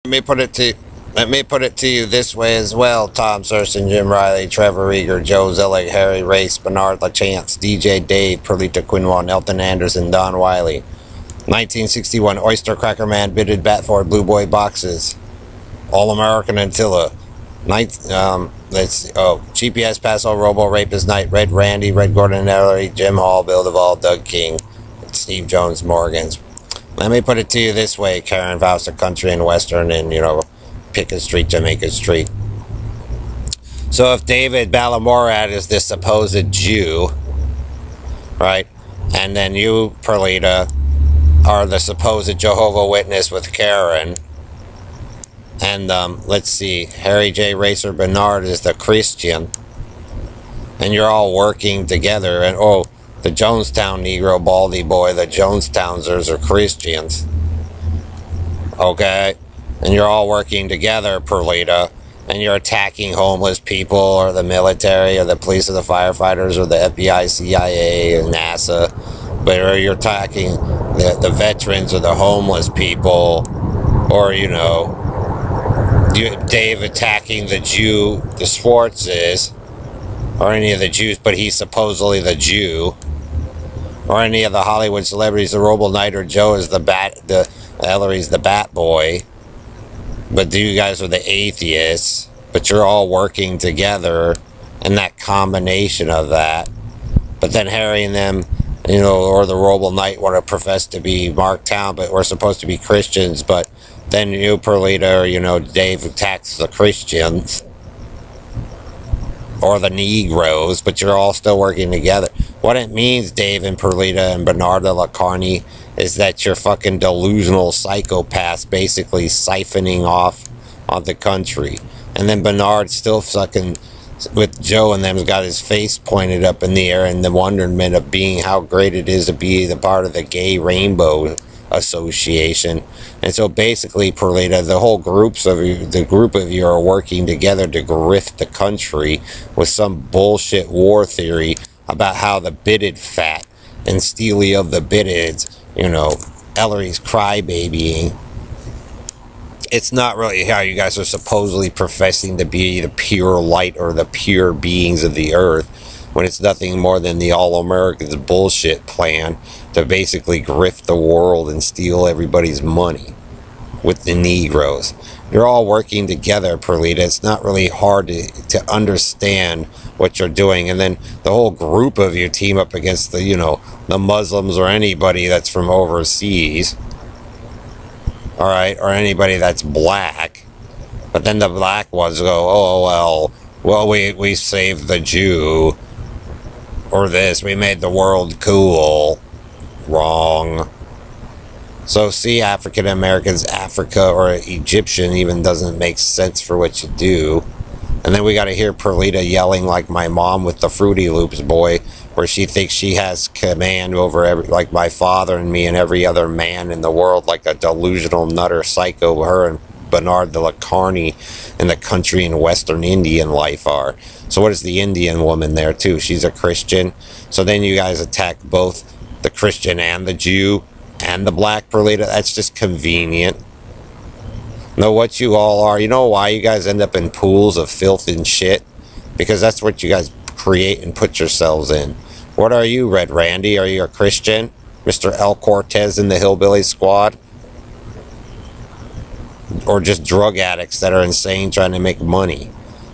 Let me put it to Let me put it to you this way as well. Tom Thurston, Jim Riley, Trevor Rieger, Joe Zillig, Harry Race, Bernard LaChance, DJ Dave, Perlita Quinwan, Elton Anderson, Don Wiley. 1961 Oyster Cracker Man bitted bat for Blue Boy boxes. All American Antilla. GPS Paso, Robo Rapist Night, Red Randy, Red Gordon Ellery, Jim Hall, Bill Duvall, Doug King, Steve Jones Morgans. Let me put it to you this way, Karen Fauster Country and Western and, Pickett Street, Jamaica Street. So if David Balamorad is this supposed Jew, right, and then you, Perlita, are the supposed Jehovah Witness with Karen, and let's see, Harry J. Racer Bernard is the Christian, and you're all working together, and the Jonestown Negro Baldy Boy, the Jonestowners are Christians, okay, and you're all working together, Perlita, and you're attacking homeless people or the military or the police or the firefighters or the FBI, CIA, or NASA, but you're attacking the veterans or the homeless people, or Dave attacking the Jew, the Schwartzes, or any of the Jews, but he's supposedly the Jew, or any of the Hollywood celebrities, the Robo Knight or Joe is the Ellery's the Bat Boy, but you guys are the atheists, but you're all working together, and that combination of that, but then Harry and them, or the Robo Knight want to profess to be Mark Town, but we're supposed to be Christians, but then you, Perlita, or, Dave attacks the Christians, or the Negroes, but you're all still working together. What it means, Dave and Perlita and Bernardo Lacarni, is that you're fucking delusional psychopaths basically siphoning off on the country. And then Bernard still fucking with Joe and them's got his face pointed up in the air in the wonderment of being how great it is to be the part of the Gay Rainbow Association. And so basically, Perlita, the whole group of you are working together to grift the country with some bullshit war theory about how the bitted fat and Steely of the bitted, Ellery's crybabying. It's not really how you guys are supposedly professing to be the pure light or the pure beings of the earth, when it's nothing more than the All-Americans bullshit plan to basically grift the world and steal everybody's money with the Negroes. You're all working together, Perlita. It's not really hard to understand what you're doing. And then the whole group of you team up against the Muslims or anybody that's from overseas. All right, or anybody that's black, but then the black ones go, we saved the Jew, or this, we made the world cool. Wrong. So see, African Americans, Africa or Egyptian even doesn't make sense for what you do. And then we got to hear Perlita yelling like my mom with the Fruity Loops boy, where she thinks she has command over like my father and me and every other man in the world, like a delusional nutter psycho her and Bernard de la Carney in the country and Western Indian life are. So what is the Indian woman there too? She's a Christian. So then you guys attack both the Christian and the Jew and the black, Perlita. That's just convenient. Know what you all are. You know why you guys end up in pools of filth and shit? Because that's what you guys create and put yourselves in. What are you, Red Randy? Are you a Christian? Mr. El Cortez in the Hillbilly Squad? Or just drug addicts that are insane trying to make money?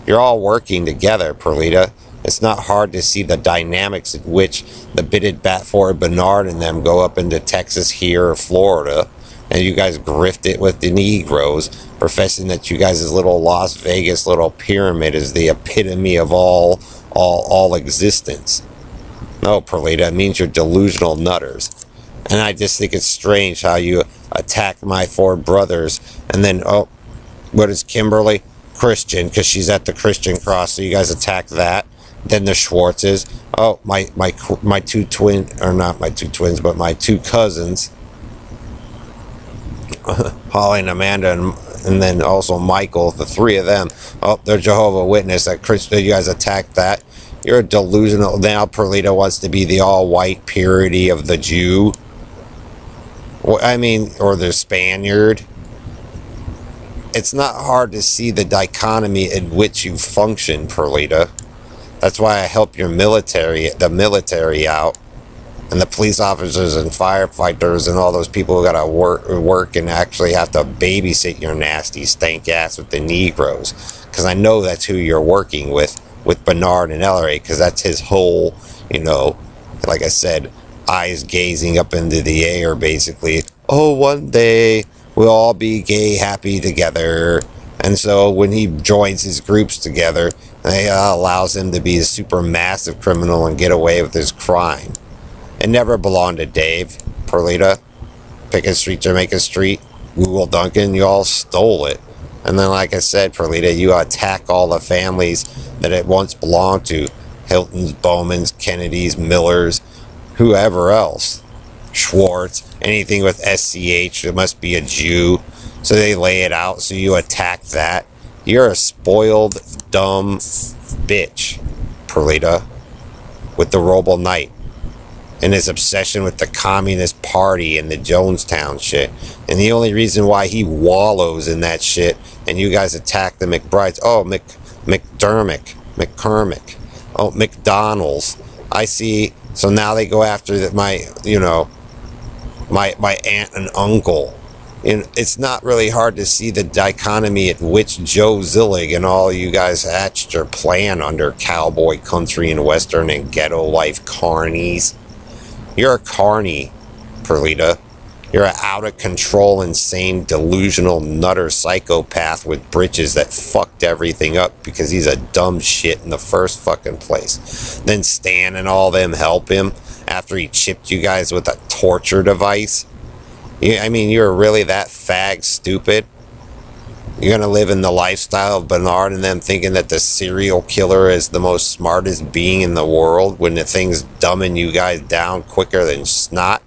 You're all working together, Perlita. It's not hard to see the dynamics in which the bitted Batford Bernard and them go up into Texas here or Florida, and you guys grift it with the Negroes, professing that you guys' little Las Vegas little pyramid is the epitome of all existence. No, Perlita, it means you're delusional nutters. And I just think it's strange how you attack my four brothers, and then, what is Kimberly? Christian, because she's at the Christian cross, so you guys attack that. Then the Schwartzes. Oh, my two twin, or not my two twins, but my two cousins, Holly and Amanda, and then also Michael, the three of them. Oh, they're Jehovah Witness. You guys attacked that. You're a delusional. Now Perlita wants to be the all-white purity of the Jew. Or the Spaniard. It's not hard to see the dichotomy in which you function, Perlita. That's why I help the military out, and the police officers and firefighters and all those people who gotta work and actually have to babysit your nasty stank ass with the Negroes. Because I know that's who you're working with Bernard and Ellery, because that's his whole, like I said, eyes gazing up into the air, basically. Oh, one day we'll all be gay, happy together. And so when he joins his groups together, it allows him to be a super massive criminal and get away with his crime. It never belonged to Dave, Perlita, Pickett Street, Jamaica Street, Google Duncan. You all stole it. And then, like I said, Perlita, you attack all the families that it once belonged to. Hiltons, Bowmans, Kennedys, Millers, whoever else. Schwartz, anything with SCH, it must be a Jew. So they lay it out, so you attack that. You're a spoiled, dumb bitch, Perlita, with the Roble Knight and his obsession with the Communist Party and the Jonestown shit. And the only reason why he wallows in that shit and you guys attack the McBrides, McDermott, McCormick, McDonald's. I see. So now they go after my aunt and uncle. And it's not really hard to see the dichotomy at which Joe Zillig and all you guys hatched your plan under cowboy country and western and ghetto life carnies. You're a carny, Perlita. You're an out-of-control, insane, delusional nutter psychopath with britches that fucked everything up because he's a dumb shit in the first fucking place. Then Stan and all them help him after he chipped you guys with a torture device. You're really that fag stupid? You're gonna live in the lifestyle of Bernard and them thinking that the serial killer is the most smartest being in the world when the thing's dumbing you guys down quicker than snot?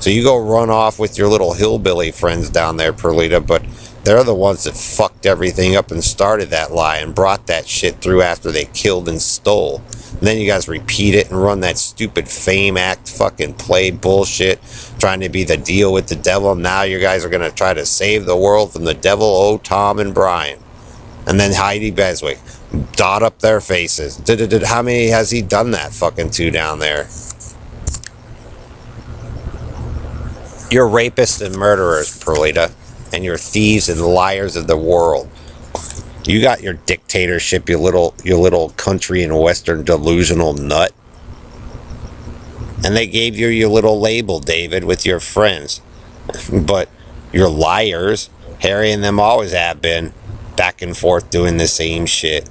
So you go run off with your little hillbilly friends down there, Perlita, but they're the ones that fucked everything up and started that lie and brought that shit through after they killed and stole. And then you guys repeat it and run that stupid fame act fucking play bullshit, trying to be the deal with the devil. Now you guys are going to try to save the world from the devil, Tom and Brian. And then Heidi Beswick. Dot up their faces. How many has he done that fucking to down there? You're rapists and murderers, Perlita. And you're thieves and liars of the world. You got your dictatorship, you little country and western delusional nut. And they gave you your little label, David, with your friends. But you're liars. Harry and them always have been back and forth doing the same shit.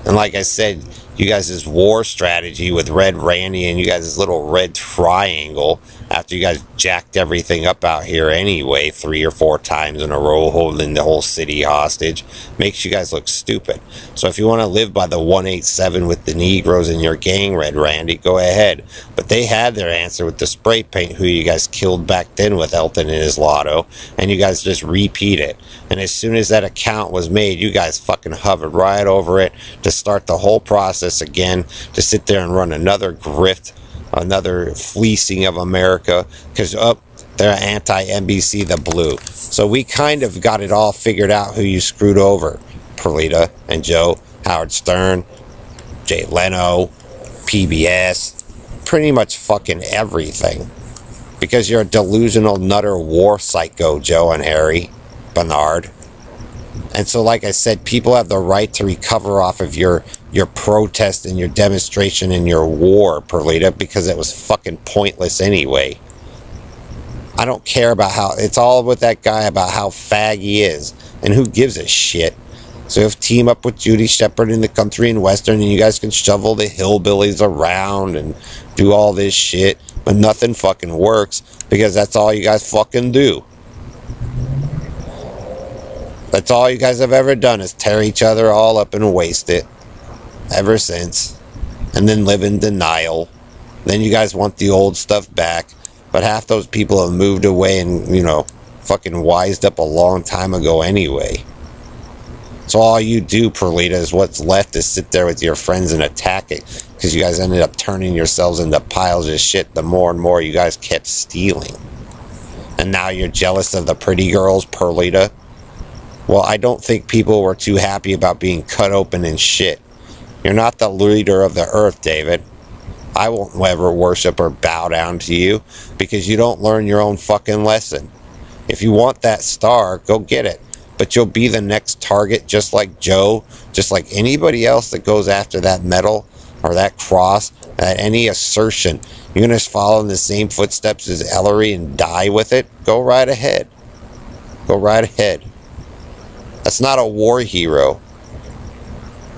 And like I said, you guys' war strategy with Red Randy and you guys' little red triangle, after you guys jacked everything up out here anyway 3 or 4 times in a row, holding the whole city hostage, makes you guys look stupid. So if you want to live by the 187 with the Negroes in your gang, Red Randy, go ahead. But they had their answer with the spray paint, who you guys killed back then with Elton and his lotto, and you guys just repeat it. And as soon as that account was made, you guys fucking hovered right over it to start the whole process again, to sit there and run another grift, another fleecing of America, because they're anti-NBC the Blue. So we kind of got it all figured out who you screwed over, Perlita and Joe, Howard Stern, Jay Leno, PBS, pretty much fucking everything. Because you're a delusional nutter war psycho, Joe and Harry, Bernard. And so, like I said, people have the right to recover off of your protest and your demonstration and your war, Perlita, because it was fucking pointless anyway. I don't care about how... It's all with that guy about how fag he is. And who gives a shit? So if team up with Judy Shepard in the country and western and you guys can shovel the hillbillies around and do all this shit, but nothing fucking works because that's all you guys fucking do. That's all you guys have ever done is tear each other all up and waste it. Ever since. And then live in denial. Then you guys want the old stuff back. But half those people have moved away and, fucking wised up a long time ago anyway. So all you do, Perlita, is what's left is sit there with your friends and attack it. Because you guys ended up turning yourselves into piles of shit the more and more you guys kept stealing. And now you're jealous of the pretty girls, Perlita. Well, I don't think people were too happy about being cut open and shit. You're not the leader of the earth, David. I won't ever worship or bow down to you because you don't learn your own fucking lesson. If you want that star, go get it. But you'll be the next target just like Joe, just like anybody else that goes after that medal or that cross, any assertion. You're going to follow in the same footsteps as Ellery and die with it? Go right ahead. Go right ahead. That's not a war hero.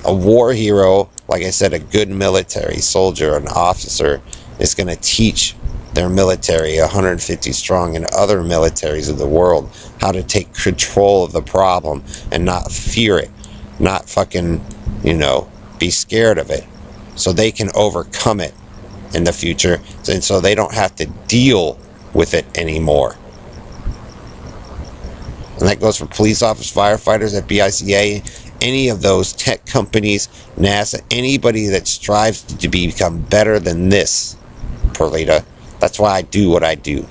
A war hero, like I said, a good military soldier, an officer, is going to teach their military, 150 strong, and other militaries of the world, how to take control of the problem and not fear it, not fucking, be scared of it, so they can overcome it in the future, and so they don't have to deal with it anymore. And that goes for police officers, firefighters at BICA, any of those tech companies, NASA, anybody that strives to become better than this, Perlita. That's why I do what I do.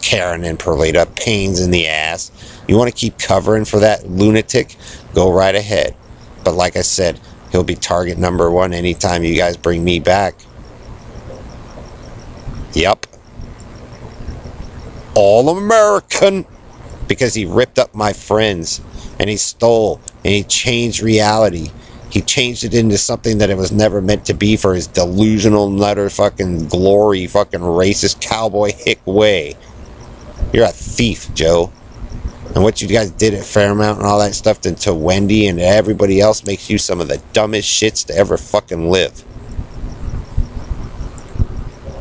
Karen and Perlita, pains in the ass. You want to keep covering for that lunatic? Go right ahead. But like I said, he'll be target number one anytime you guys bring me back. Yep. All American. Because he ripped up my friends. And he stole. And he changed reality. He changed it into something that it was never meant to be for his delusional, nutter, fucking glory, fucking racist, cowboy hick way. You're a thief, Joe. And what you guys did at Fairmount and all that stuff to Wendy and everybody else makes you some of the dumbest shits to ever fucking live.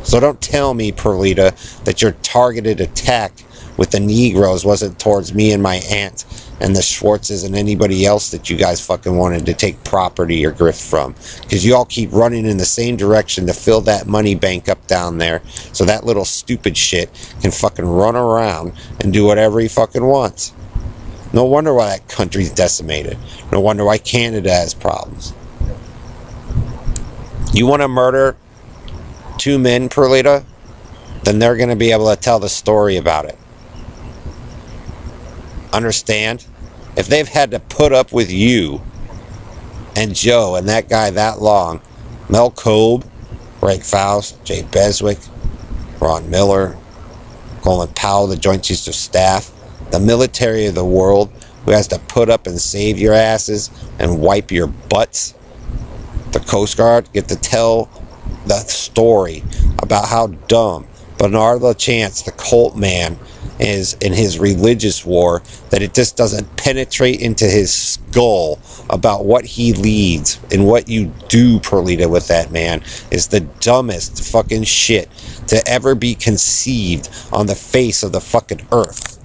So don't tell me, Perlita, that your targeted attack with the Negroes wasn't towards me and my aunt and the Schwartzes and anybody else that you guys fucking wanted to take property or grift from. Because you all keep running in the same direction to fill that money bank up down there so that little stupid shit can fucking run around and do whatever he fucking wants. No wonder why that country's decimated. No wonder why Canada has problems. You want to murder 2 men, Perlita? Then they're going to be able to tell the story about it. Understand? If they've had to put up with you and Joe and that guy that long, Mel Kobe, Greg Faust, Jay Beswick, Ron Miller, Colin Powell, the Joint Chiefs of Staff, the military of the world who has to put up and save your asses and wipe your butts, the Coast Guard get to tell the story about how dumb Bernard LaChance, the cult man, is in his religious war, that it just doesn't penetrate into his skull about what he leads and what you do, Perlita, with that man is the dumbest fucking shit to ever be conceived on the face of the fucking earth.